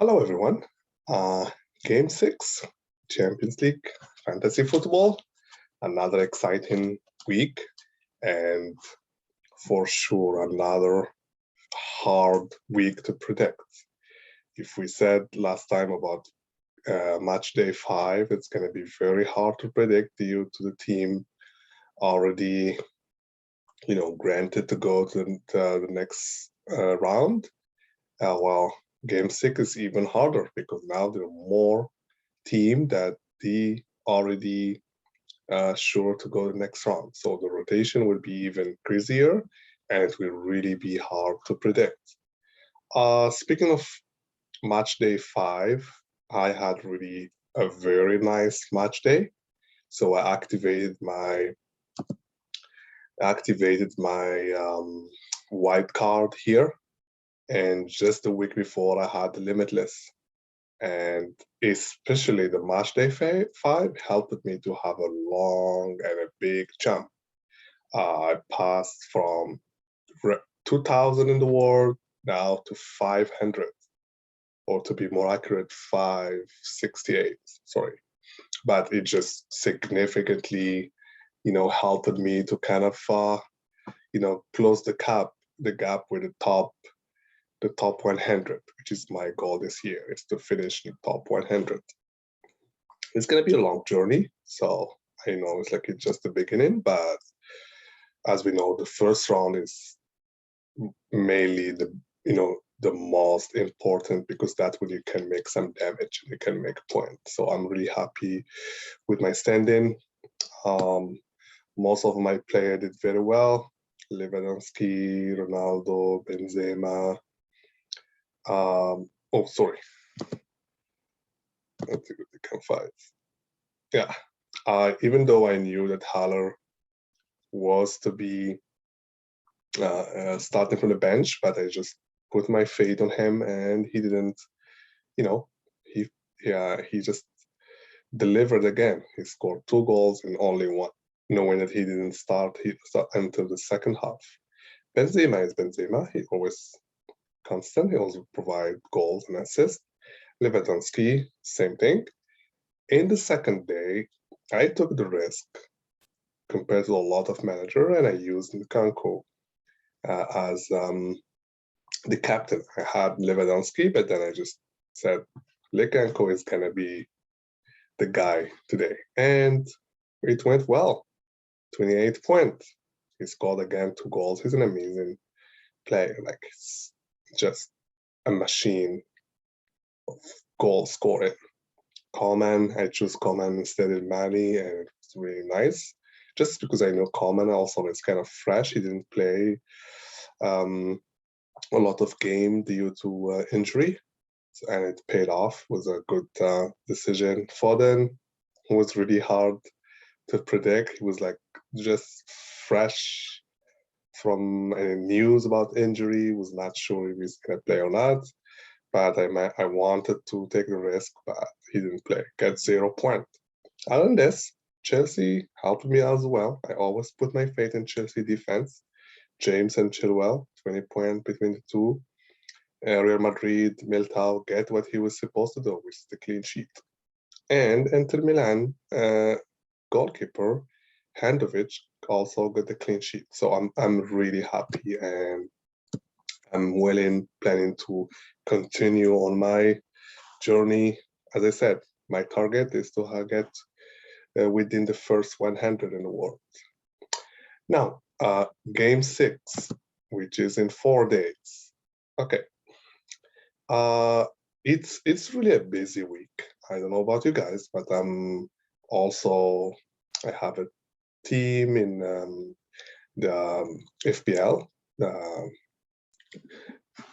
Hello, everyone. Game 6, Champions League Fantasy Football. Another exciting week, and for sure, another hard week to predict. If we said last time about match day 5, it's going to be very hard to predict due to the team already, granted to go to the next round. Well, game 6 is even harder because now there are more team that they already sure to go the next round. So the rotation will be even crazier and it will really be hard to predict. Speaking of match day 5, I had really a very nice match day. So I activated my white card here. And just a week before I had the limitless. And especially the match day 5 helped me to have a long and a big jump. I passed from 2,000 in the world now to 500, or to be more accurate, 568, sorry. But it just significantly, helped me to kind of, close the gap with the top 100, which is my goal this year, is to finish in the top 100. It's going to be a long journey, so I know it's just the beginning, but as we know, the first round is mainly the most important because that's when you can make some damage and you can make points. So I'm really happy with my standing. Most of my players did very well. Lewandowski, Ronaldo, Benzema. Sorry. Let's see what they can find. Yeah. Even though I knew that Haller was to be starting from the bench, but I just put my faith on him, and he didn't. He just delivered again. He scored 2 goals in only one, knowing that he didn't start until the second half. Benzema is Benzema. He always constant. He also provide goals and assists. Lewandowski, same thing. In the second day, I took the risk compared to a lot of manager, and I used Nkanko as the captain. I had Lewandowski, but then I just said Nkanko is gonna be the guy today, and it went well. 28 points. He scored again 2 goals. He's an amazing player. It's just a machine of goal scoring. Coleman, I choose Coleman instead of Mali, and it's really nice. Just because I know Coleman also is kind of fresh. He didn't play a lot of game due to injury, and it paid off. It was a good decision. Foden was really hard to predict. He was just fresh from any news about injury, was not sure if he's going to play or not. But I wanted to take the risk, but he didn't play. Get 0 point. Other than this, Chelsea helped me as well. I always put my faith in Chelsea defense. James and Chilwell, 20 points between the two. Real Madrid, Militao get what he was supposed to do, which is the clean sheet. And Inter Milan, goalkeeper, Handovic, also got the clean sheet. So I'm really happy, and I'm planning to continue on my journey. As I said, my target is to get within the first 100 in the world. Now, game 6, which is in 4 days. Okay. It's really a busy week. I don't know about you guys, but I have a team in the FPL,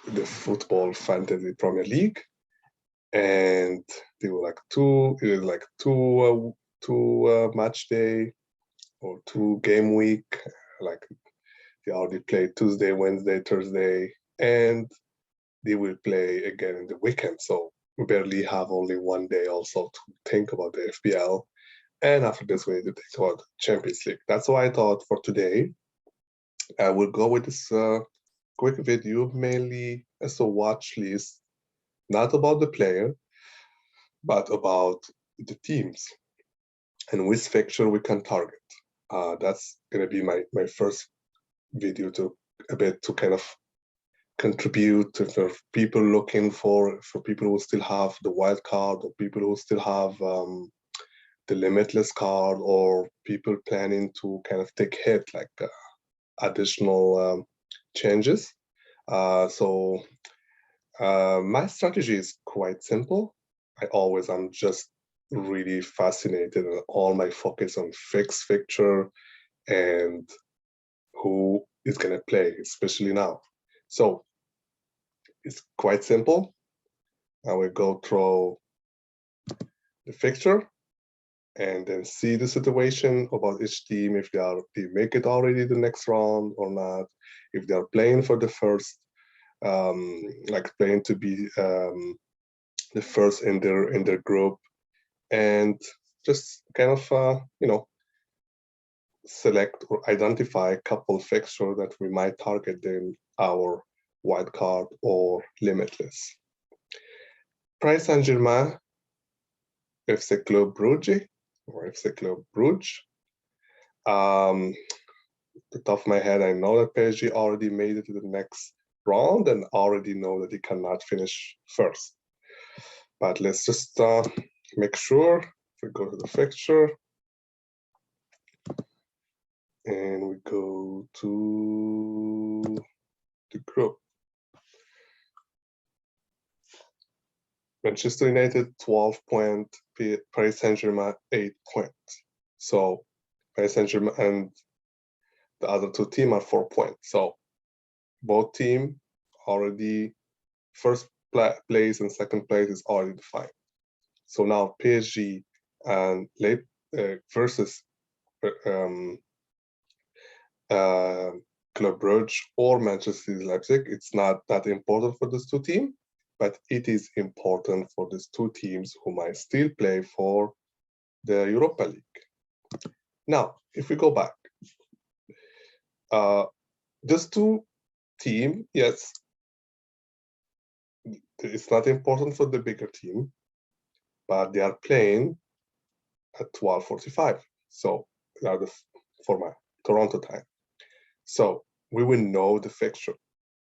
the Football Fantasy Premier League, and they were two match day or 2 game week. They already played Tuesday, Wednesday, Thursday, and they will play again in the weekend. So we barely have only 1 day also to think about the FPL. And after this, we need to think about Champions League. That's why I thought for today, I will go with this quick video, mainly as a watch list not about the player, but about the teams and which fixture we can target. That's going to be my first video to a bit to kind of contribute to for people looking for people who still have the wild card, or people who still have the limitless card, or people planning to kind of take hit like additional changes. So my strategy is quite simple. I'm just really fascinated, and all my focus on fixture and who is going to play, especially now. So it's quite simple. I will go through the fixture and then see the situation about each team, if they make it already the next round or not, if they are playing for the first, like playing to be the first in their group, and just kind of select or identify a couple fixture that we might target in our wild card or limitless. Paris Saint-Germain, FC Club Brugge, or FC Club Brugge. The top of my head, I know that PSG already made it to the next round and already know that they cannot finish first. But let's just make sure. If we go to the fixture and we go to the group. Manchester United 12 points, Paris Saint-Germain 8 points. So Paris Saint-Germain and the other two teams are 4 points. So both teams already first place and second place is already defined. So now PSG and versus Club Brugge or Manchester Leipzig. It's not that important for these two teams, but it is important for these two teams who might still play for the Europa League. Now, if we go back, these two teams, yes, it's not important for the bigger team, but they are playing at 12:45. So they are for my Toronto time. So we will know the fixture.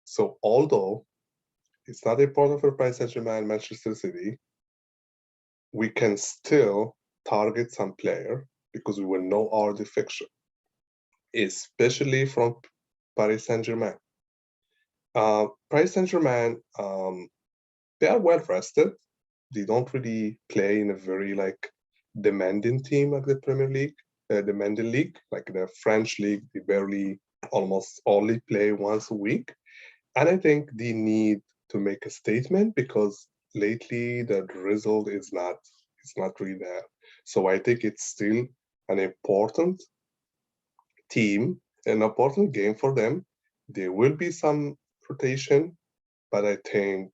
So although it's not important for Paris Saint-Germain and Manchester City, we can still target some player because we will know all the fixture, especially from Paris Saint-Germain. Paris Saint-Germain, they are well rested. They don't really play in a very demanding team like the Premier League, demanding league, like the French league. They barely almost only play once a week. And I think they need to make a statement because lately the result is not really there. So I think it's still an important team, an important game for them. There will be some rotation, but I think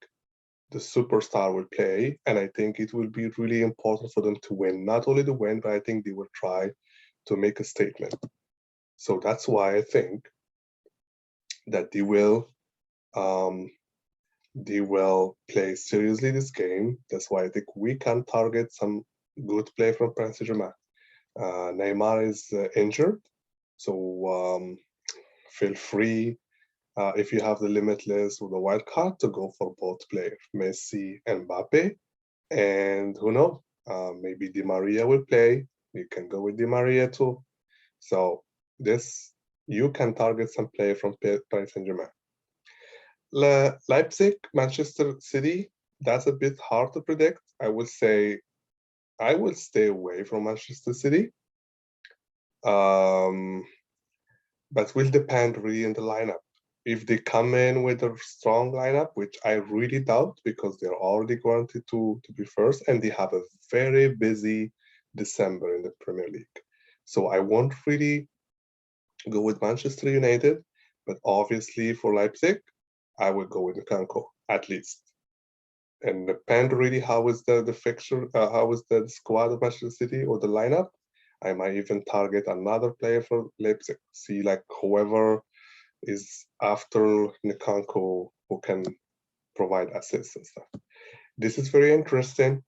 the superstar will play, and I think it will be really important for them to win. Not only to win, but I think they will try to make a statement. So that's why I think that they will play seriously this game. That's why I think we can target some good play from Paris Saint-Germain. Neymar is injured, so feel free if you have the limitless or the wild card to go for both players, Messi and Mbappe. And who knows, maybe Di Maria will play. You can go with Di Maria too. So you can target some player from Paris Saint-Germain. Leipzig, Manchester City, that's a bit hard to predict. I will say I will stay away from Manchester City. But will depend really on the lineup. If they come in with a strong lineup, which I really doubt because they're already guaranteed to be first and they have a very busy December in the Premier League. So I won't really go with Manchester United, but obviously for Leipzig, I will go with Nkunku at least. And depend really how is the fixture, how is the squad of Manchester City or the lineup. I might even target another player for Leipzig. See whoever is after Nkunku who can provide assists and stuff. This is very interesting.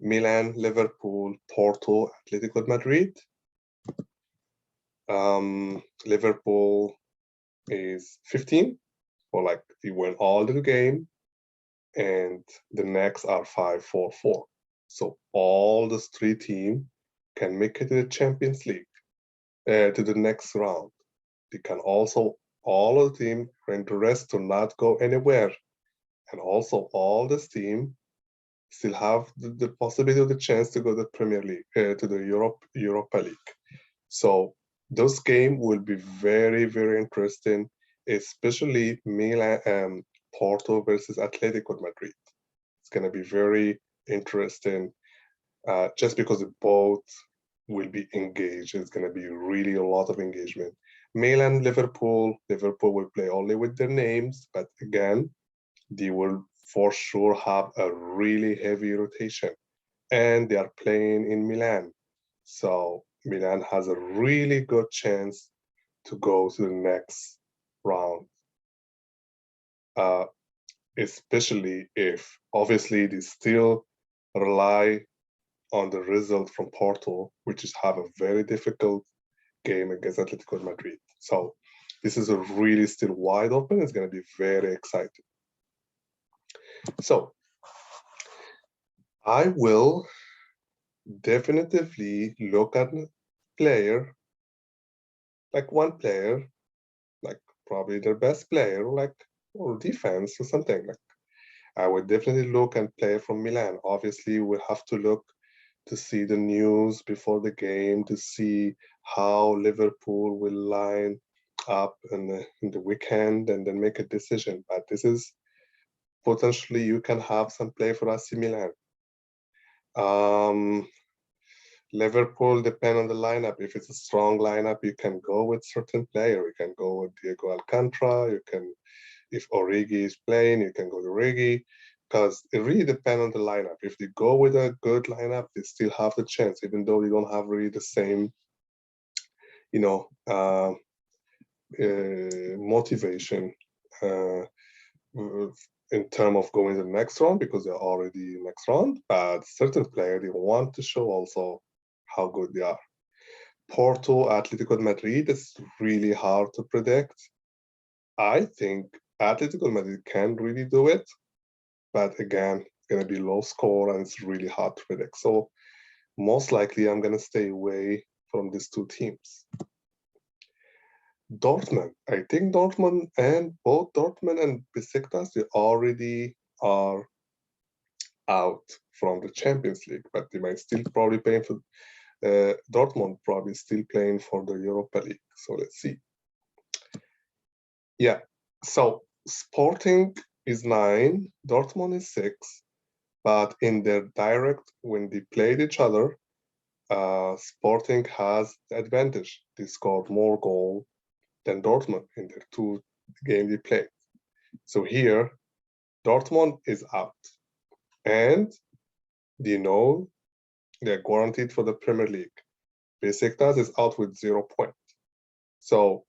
Milan, Liverpool, Porto, Atletico Madrid. Liverpool is 15, or like he won all the game, and the next are 5-4-4. So all those three teams can make it to the Champions League, to the next round. They can also, all of the team, and the rest to not go anywhere. And also all this team still have the possibility of the chance to go to the Premier League, to the Europa League. So those games will be very, very interesting, especially Milan, Porto versus Atletico Madrid. It's going to be very interesting, just because both will be engaged. It's going to be really a lot of engagement. Milan, Liverpool will play only with their names, but again, they will for sure have a really heavy rotation, and they are playing in Milan. So Milan has a really good chance to go to the next round, especially if obviously they still rely on the result from Porto, which is have a very difficult game against Atletico Madrid. So this is a really still wide open. It's going to be very exciting. So I will definitively look at player, like one player, like probably their best player, like or defense or something. Like I would definitely look and play from Milan. Obviously, we'll have to look to see the news before the game to see how Liverpool will line up in the weekend and then make a decision. But this is potentially you can have some play for AC Milan. Liverpool depend on the lineup. If it's a strong lineup, you can go with certain player. You can go with Diego Alcantara. You can, if Origi is playing, you can go to Origi, because it really depends on the lineup. If they go with a good lineup, they still have the chance, even though they don't have really the same, motivation in terms of going to the next round, because they're already next round. But certain players, they want to show also how good they are. Porto, Atletico Madrid is really hard to predict. I think Atletico Madrid can really do it, but again, it's going to be low score and it's really hard to predict. So most likely I'm going to stay away from these two teams. Dortmund, I think Dortmund and Besiktas, they already are out from the Champions League, but they might still probably play for Dortmund, probably still playing for the Europa League. So let's see. Yeah, so Sporting is 9, Dortmund is 6, but in their direct, when they played each other, Sporting has the advantage. They scored more goals than Dortmund in their two games they played. So here, Dortmund is out, and they know they're guaranteed for the Premier League. Besiktas is out with 0 points. So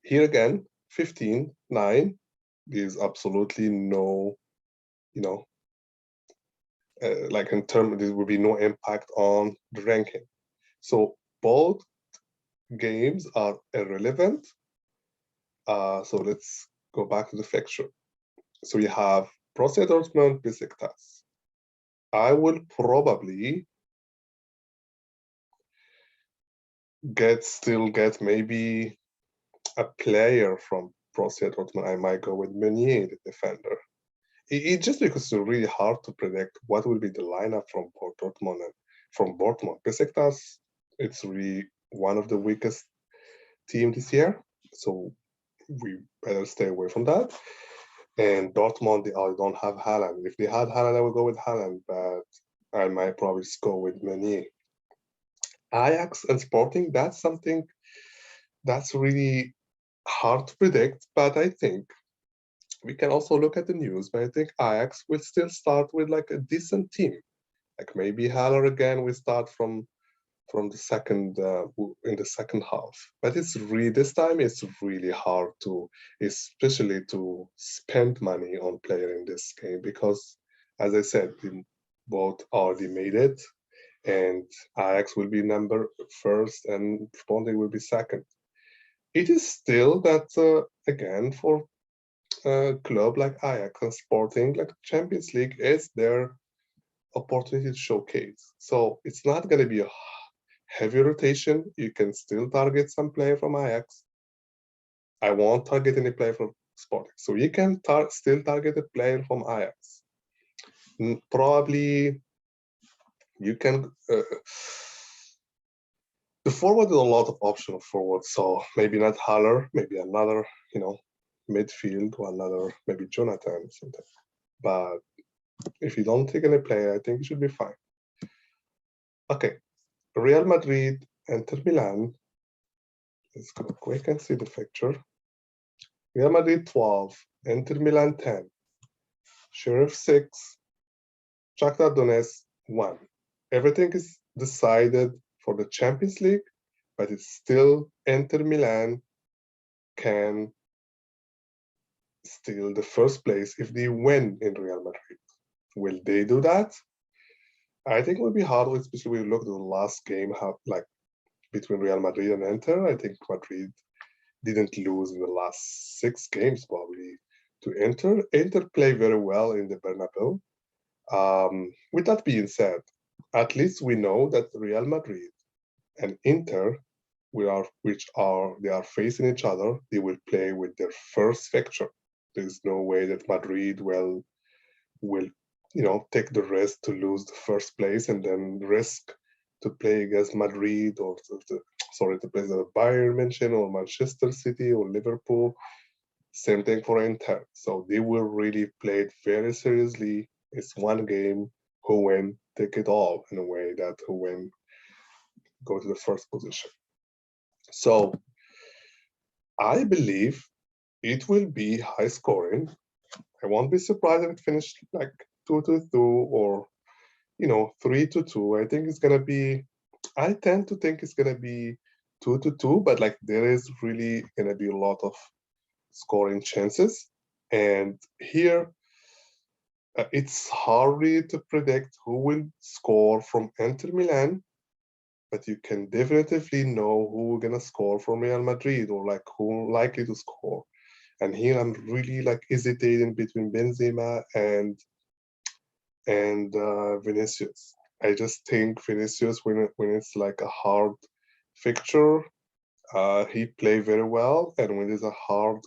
here again, 15, 9, there's absolutely no, like in terms, there will be no impact on the ranking. So both games are irrelevant. So let's go back to the fixture. So you have Borussia Dortmund, Besiktas. I will probably still get maybe a player from Borussia Dortmund. I might go with Meunier, the defender. It just because it's really hard to predict what will be the lineup from Dortmund and from Dortmund. Besiktas, it's really one of the weakest team this year, so we better stay away from that. And Dortmund, they don't have Haaland. If they had Haaland, I would go with Haaland, but I might probably just go with Meunier. Ajax and Sporting, that's something that's really hard to predict, but I think we can also look at the news, but I think Ajax will still start with like a decent team. Like maybe Haller again will start from from the second in the second half. But it's really this time it's really hard to, especially to spend money on player in this game because, as I said, we both already made it, and Ajax will be number first and Sporting will be second. It is still that again for a club like Ajax and Sporting, like Champions League is their opportunity to showcase. So it's not going to be a heavy rotation. You can still target some player from Ajax. I won't target any player from Sporting. So you can still target a player from Ajax. Probably you can. The forward is a lot of optional forward. So maybe not Haller, maybe another, midfield or another, maybe Jonathan or something. But if you don't take any player, I think it should be fine. Okay, Real Madrid, Inter Milan. Let's go quick and see the fixture. Real Madrid 12, Inter Milan 10, Sheriff 6, Shakhtar Donetsk 1. Everything is decided for the Champions League, but it's still Inter Milan can steal the first place if they win in Real Madrid. Will they do that? I think it will be hard, especially when you look at the last game, between Real Madrid and Inter. I think Madrid didn't lose in the last 6 games probably to Inter. Inter play very well in the Bernabeu. With that being said, at least we know that Real Madrid and Inter, they are facing each other. They will play with their first fixture. There's no way that Madrid will take the risk to lose the first place and then risk to play against Madrid or to play the Bayern Munich or Manchester City or Liverpool. Same thing for Inter. So they will really play it very seriously. It's one game. Who win, take it all, in a way that who win go to the first position. So I believe it will be high scoring. I won't be surprised if it finished like 2-2 or 3-2. I think it's gonna be. I tend to think it's gonna be 2-2, but like there is really gonna be a lot of scoring chances. And here, it's hard to predict who will score from Inter Milan, but you can definitively know who's gonna score from Real Madrid or like who likely to score. And here I'm really like hesitating between Benzema and Vinicius. I just think Vinicius, when it's like a hard fixture, he play very well, and when it's a hard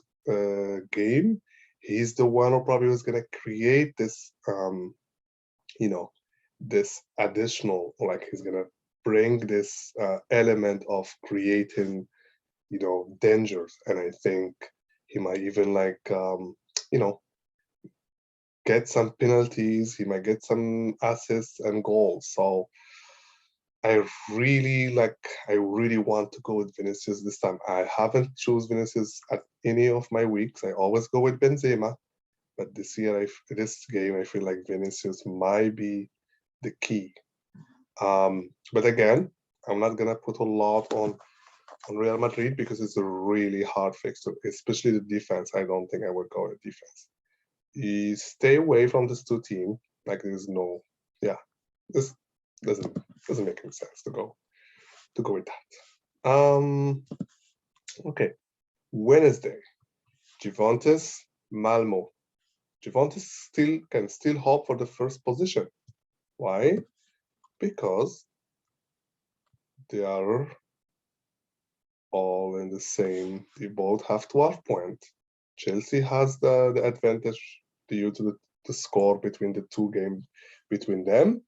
game, he's the one who probably was gonna create this, this additional, like he's gonna bring this element of creating, dangers, and I think he might even get some penalties. He might get some assists and goals. So I really want to go with Vinicius this time. I haven't choose Vinicius at any of my weeks. I always go with Benzema, but this game, I feel like Vinicius might be the key. But again, I'm not gonna put a lot on Real Madrid because it's a really hard fixture, especially the defense. I don't think I would go with defense. You stay away from this 2 team. Like there's no, this doesn't make any sense to go with that. Okay, Wednesday, Juventus, Malmo. Juventus can still hope for the first position. Why? Because they are all in the same. They both have 12 points. Chelsea has the advantage due to the score between the 2 games between them.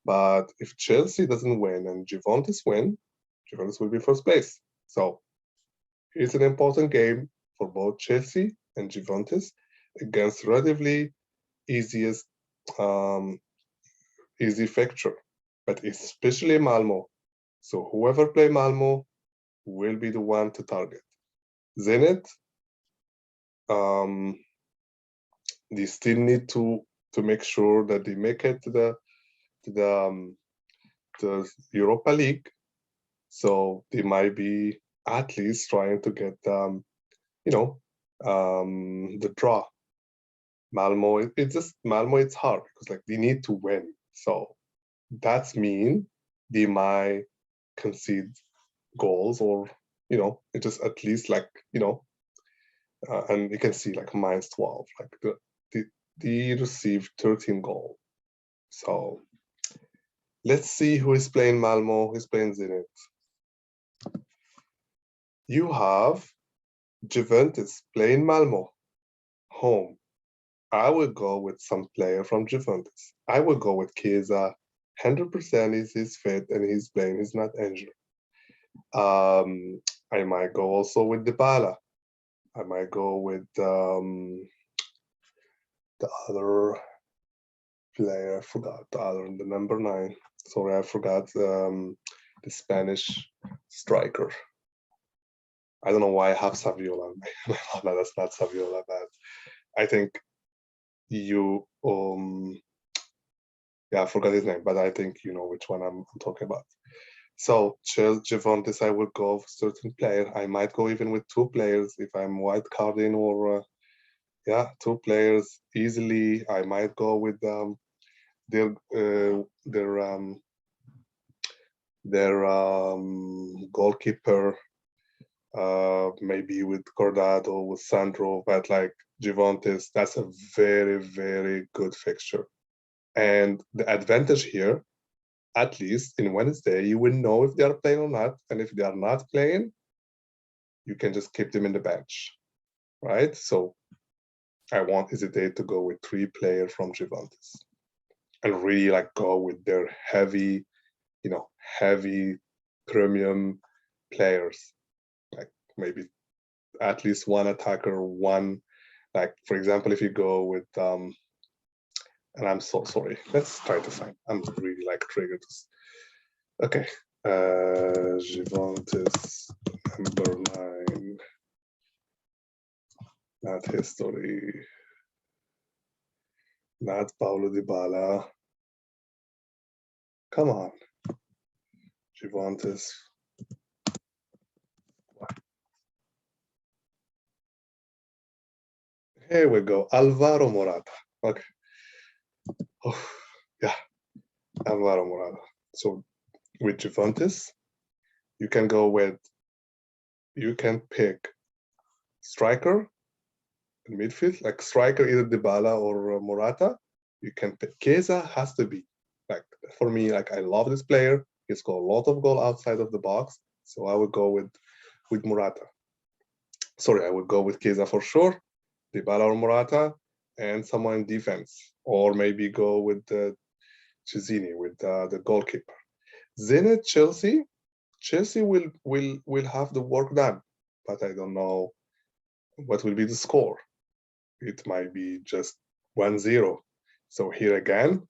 But if Chelsea doesn't win and Juventus win, Juventus will be first place. So it's an important game for both Chelsea and Juventus against relatively easy fixture, but especially Malmo. So whoever play Malmo will be the one to target. Zenit, they still need to make sure that they make it to the Europa League. So they might be at least trying to get, the draw. Malmo, it's just Malmo, it's hard because like they need to win. So that's mean they might concede goals or, it just at least like, and you can see like -12, like they received 13 goals. So let's see who is playing Malmo, who is playing Zenit. You have Juventus playing Malmo, home. I will go with some player from Juventus. I will go with Chiesa. 100% he's fit and he's playing, he's not injured. I might go also with Dybala. I might go with the other player. I forgot the number 9. Sorry, I forgot the Spanish striker. I don't know why I have Saviola. No, that's not Saviola, but I think you yeah, I forgot his name, but I think you know which one I'm talking about. So Juventus, I will go with certain player. I might go even with 2 players if I'm white carding or yeah, 2 players easily. I might go with their goalkeeper, maybe with Cordado, with Sandro, but like Juventus, that's a very, very good fixture. And the advantage here, at least in Wednesday, you will know if they are playing or not. And if they are not playing, you can just keep them in the bench, right? So I want hesitate to go with 3 players from Juventus and really like go with their heavy, heavy premium players. Like maybe at least 1 attacker, 1, like for example, if you go with and I'm so sorry. Let's try to find. I'm really like triggered. Okay. Juventus number 9. Not history. Not Paulo Dybala. Come on. Juventus. Here we go. Alvaro Morata. Okay. Oh, yeah. Alvaro Morata. So with Juventus, you can pick striker in midfield, like striker, either Dybala or Morata. You can pick. Chiesa has to be. Like for me, like I love this player. He's got a lot of goal outside of the box. So I would go with Morata. Sorry, I would go with Chiesa for sure. Dybala or Morata, and someone in defense, or maybe go with Cesini, with the goalkeeper. Zenit Chelsea. Chelsea will have the work done, but I don't know what will be the score. It might be just 1-0. So here again,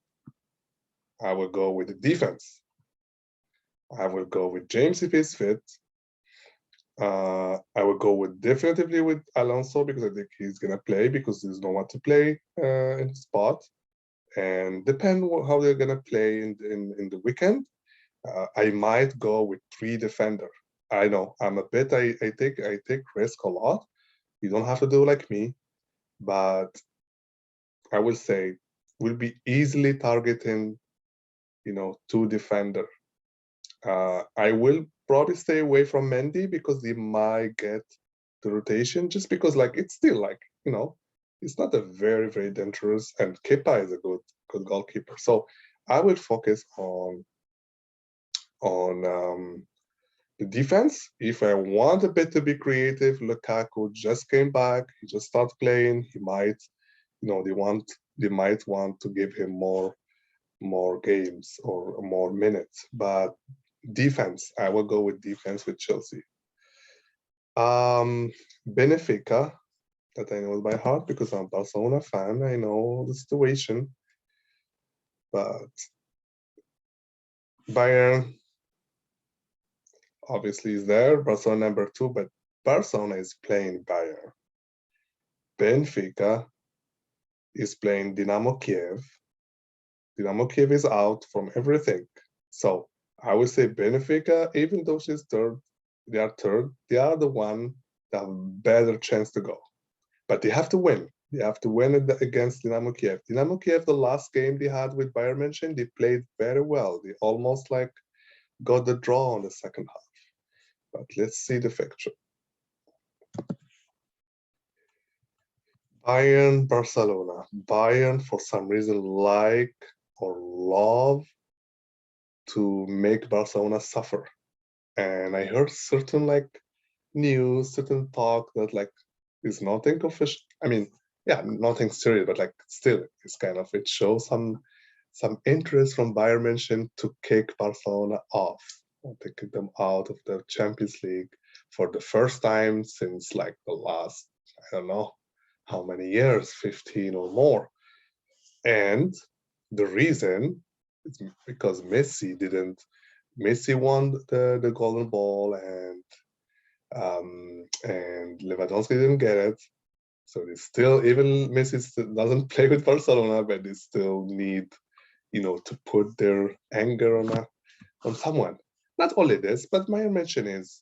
I will go with the defense. I will go with James if he's fit. I will go with definitively with Alonso because I think he's gonna play because there's no one to play in the spot. And depend how they're gonna play in the weekend. I might go with 3 defender. I know I'm a bit. I take risk a lot. You don't have to do like me, but I will say we'll be easily targeting, 2 defender. I will probably stay away from Mendy because they might get the rotation just because like it's still like, it's not a very, very dangerous, and Kepa is a good goalkeeper. So I will focus on the defense. If I want a bit to be creative, Lukaku just came back. He just started playing. He might, they might want to give him more games or more minutes. But defense, I will go with defense with Chelsea. Benfica, that I know by heart because I'm a Barcelona fan. I know the situation. But Bayern obviously is there. Barcelona number 2, but Barcelona is playing Bayern. Benfica is playing Dynamo Kiev. Dynamo Kiev is out from everything. So I would say Benfica, even though she's third, they are third, they are the one that have better chance to go. But they have to win. They have to win against Dynamo Kiev. Dynamo Kiev, the last game they had with Bayern München, they played very well. They almost like got the draw on the second half. But let's see the fixture. Bayern, Barcelona. Bayern, for some reason, like or love to make Barcelona suffer. And I heard certain like news, certain talk that like is nothing official. I mean, yeah, nothing serious, but like still, it's kind of it shows some interest from Bayern München to kick Barcelona off, or to kick them out of the Champions League for the first time since like the last, I don't know how many years, 15 or more. And the reason is because Messi won the golden ball and Lewandowski didn't get it. So they still, even Messi doesn't play with Barcelona, but they still need, to put their anger on someone. Not only this, but my mention is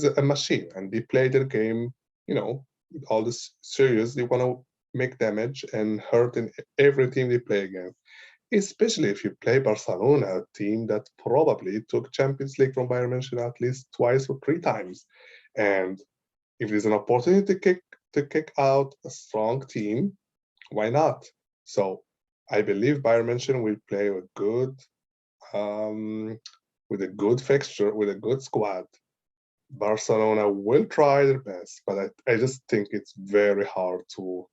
a machine, and they play their game, with all this serious. They want to make damage and hurt in every team they play against. Especially if you play Barcelona, a team that probably took Champions League from Bayern München at least twice or three times. And if there's an opportunity to kick out a strong team, why not? So I believe Bayern München will play with a good fixture, with a good squad. Barcelona will try their best, but I just think it's very hard to,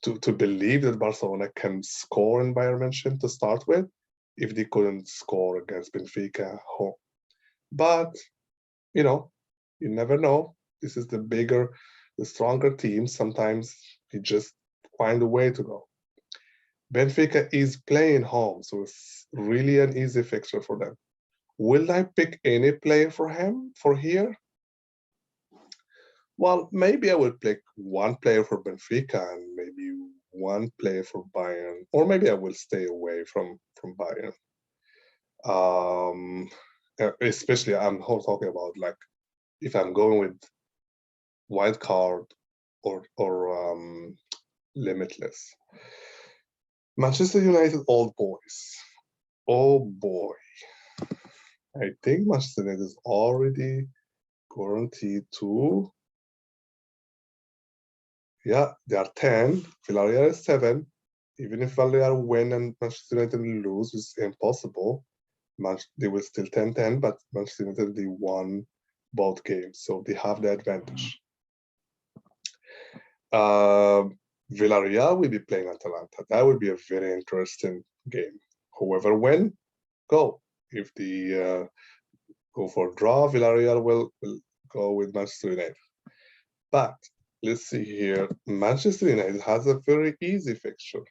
to believe that Barcelona can score in Bayern München to start with if they couldn't score against Benfica home. But, you never know. This is the stronger team. Sometimes they just find a way to go. Benfica is playing home, so it's really an easy fixture for them. Will I pick any player for here? Well, maybe I will pick one player for Benfica and maybe one player for Bayern, or maybe I will stay away from Bayern. Especially I'm talking about like if I'm going with wild card or limitless. Manchester United old boys. Oh boy. I think Manchester United is already guaranteed to. Yeah, they are 10. Villarreal is 7. Even if Villarreal win and Manchester United lose, it's impossible. They will still 10-10, but Manchester United, they won both games, so they have the advantage. Villarreal will be playing Atalanta. That would be a very interesting game. Whoever win, go. If the go for draw, Villarreal will go with Manchester United. But let's see here. Manchester United has a very easy fixture.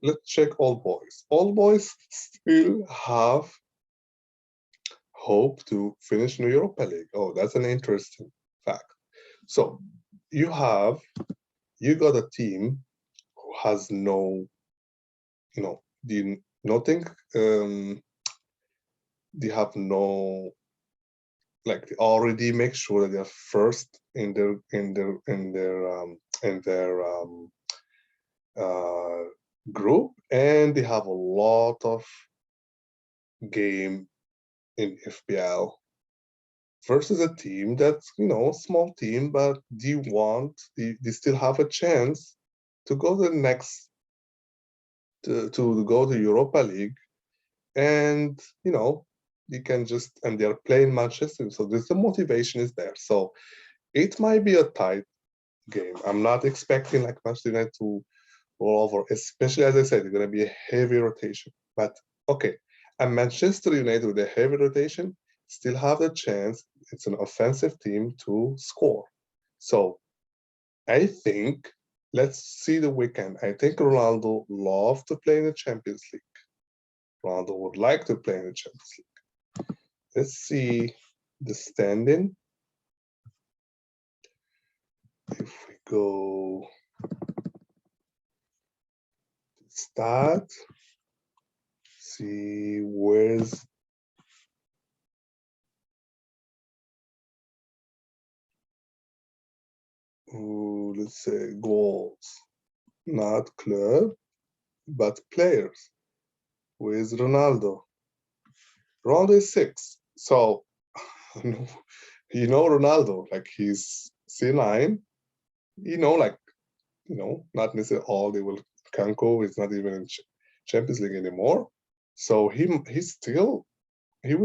Let's check all boys. All boys still have hope to finish in the Europa League. Oh, that's an interesting fact. So you got a team who has no, nothing. They have no, like they already make sure that they're first in their group, and they have a lot of game in FPL versus a team that's small team, but they still have a chance to go to the next to go to Europa League, and you can just and they're playing Manchester, so the motivation is there. So it might be a tight game. I'm not expecting like Manchester United to roll over, especially as I said, it's going to be a heavy rotation. But okay, and Manchester United with a heavy rotation still have the chance. It's an offensive team to score. So I think let's see the weekend. I think Ronaldo loves to play in the Champions League. Ronaldo would like to play in the Champions League. Let's see the standing. If we go to start, see where's let's say goals, not club, but players. Where's Ronaldo? Ronaldo is 6. So you know Ronaldo, like he's C9. Like not necessarily all they will Kanko is not even in Champions League anymore. So he will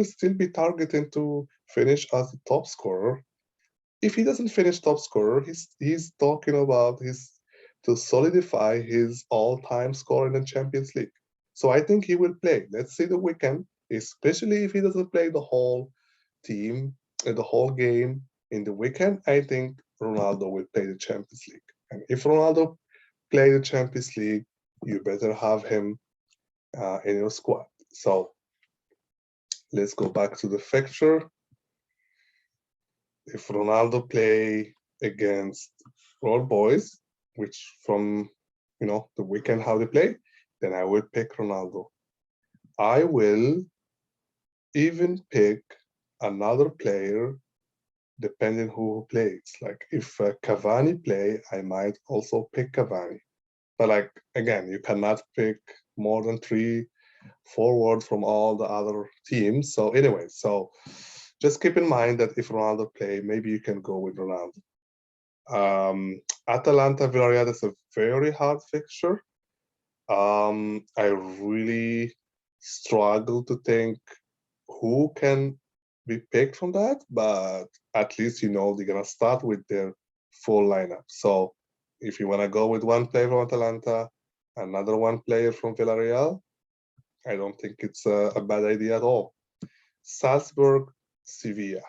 still be targeting to finish as the top scorer. If he doesn't finish top scorer, he's talking about his to solidify his all-time score in the Champions League. So I think he will play. Let's see the weekend, especially if he doesn't play the whole team the whole game in the weekend. I think Ronaldo will play the Champions League. And if Ronaldo play the Champions League, you better have him in your squad. So let's go back to the fixture. If Ronaldo play against Roll Boys, which from the weekend how they play, then I will pick Ronaldo. I will even pick another player depending who plays. Like if Cavani play, I might also pick Cavani. But like again, you cannot pick more than 3 forwards from all the other teams. So anyway, so just keep in mind that if Ronaldo play, maybe you can go with Ronaldo. Atalanta Villarreal is a very hard fixture. I really struggle to think who can be picked from that, but at least they're gonna start with their full lineup. So if you wanna go with one player from Atalanta, another one player from Villarreal, I don't think it's a bad idea at all. Salzburg, Sevilla.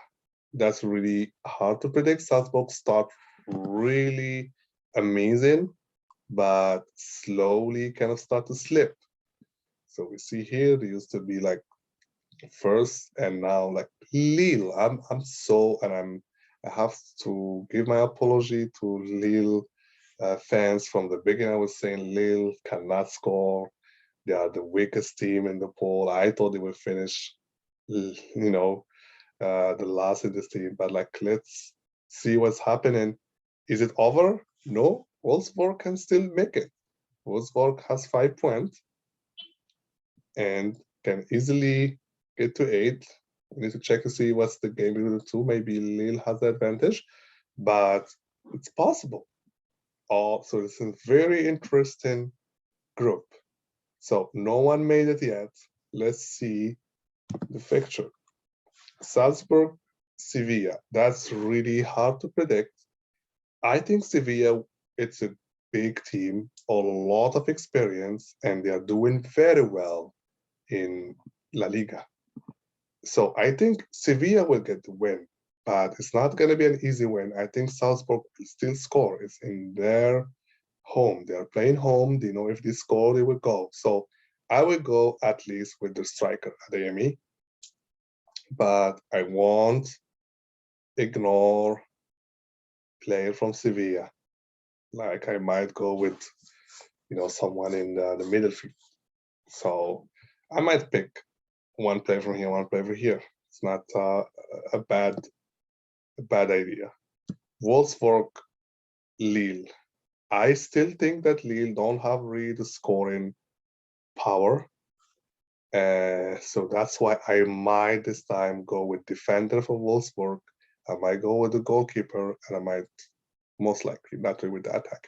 That's really hard to predict. Salzburg start really amazing, but slowly kind of start to slip. So we see here they used to be like first, and now like Lille. I have to give my apology to Lille fans from the beginning. I was saying Lille cannot score. They are the weakest team in the poll. I thought they would finish, the last in this team. But like, let's see what's happening. Is it over? No. Wolfsburg can still make it. Wolfsburg has 5 points and can easily get to 8. We need to check to see what's the game between the two. Maybe Lille has the advantage, but it's possible. So it's a very interesting group. So no one made it yet. Let's see the fixture. Salzburg, Sevilla. That's really hard to predict. I think Sevilla, it's a big team, a lot of experience, and they are doing very well in La Liga. So I think Sevilla will get the win, but it's not going to be an easy win. I think Salzburg will still score. It's in their home. They are playing home. They know if they score, they will go. So I will go at least with the striker, Adeyemi, but I won't ignore player from Sevilla. Like I might go with, someone in the middle field. So I might pick one player from here, one player from here. It's not a bad idea. Wolfsburg, Lille. I still think that Lille don't have really the scoring power. So that's why I might this time go with defender from Wolfsburg. I might go with the goalkeeper, and I might most likely not with the attack.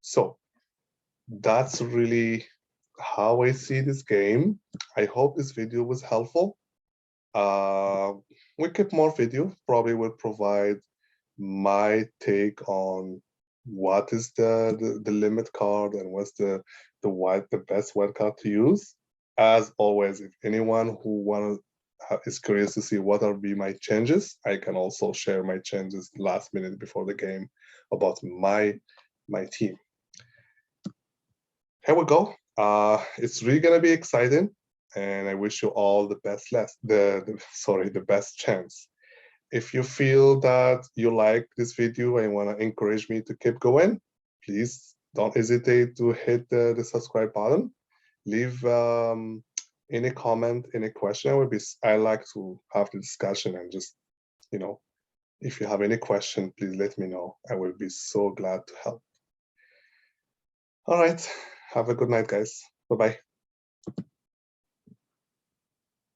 So that's really how I see this game. I hope this video was helpful. We keep more videos. Probably will provide my take on what is the limit card and what's the best wild card to use. As always, if anyone who is curious to see what will be my changes, I can also share my changes last minute before the game about my team. Here we go. It's really gonna be exciting, and I wish you all the best. The best chance. If you feel that you like this video and want to encourage me to keep going, please don't hesitate to hit the subscribe button. Leave any comment, any question. I like to have the discussion and just, if you have any question, please let me know. I will be so glad to help. All right. Have a good night, guys. Bye-bye.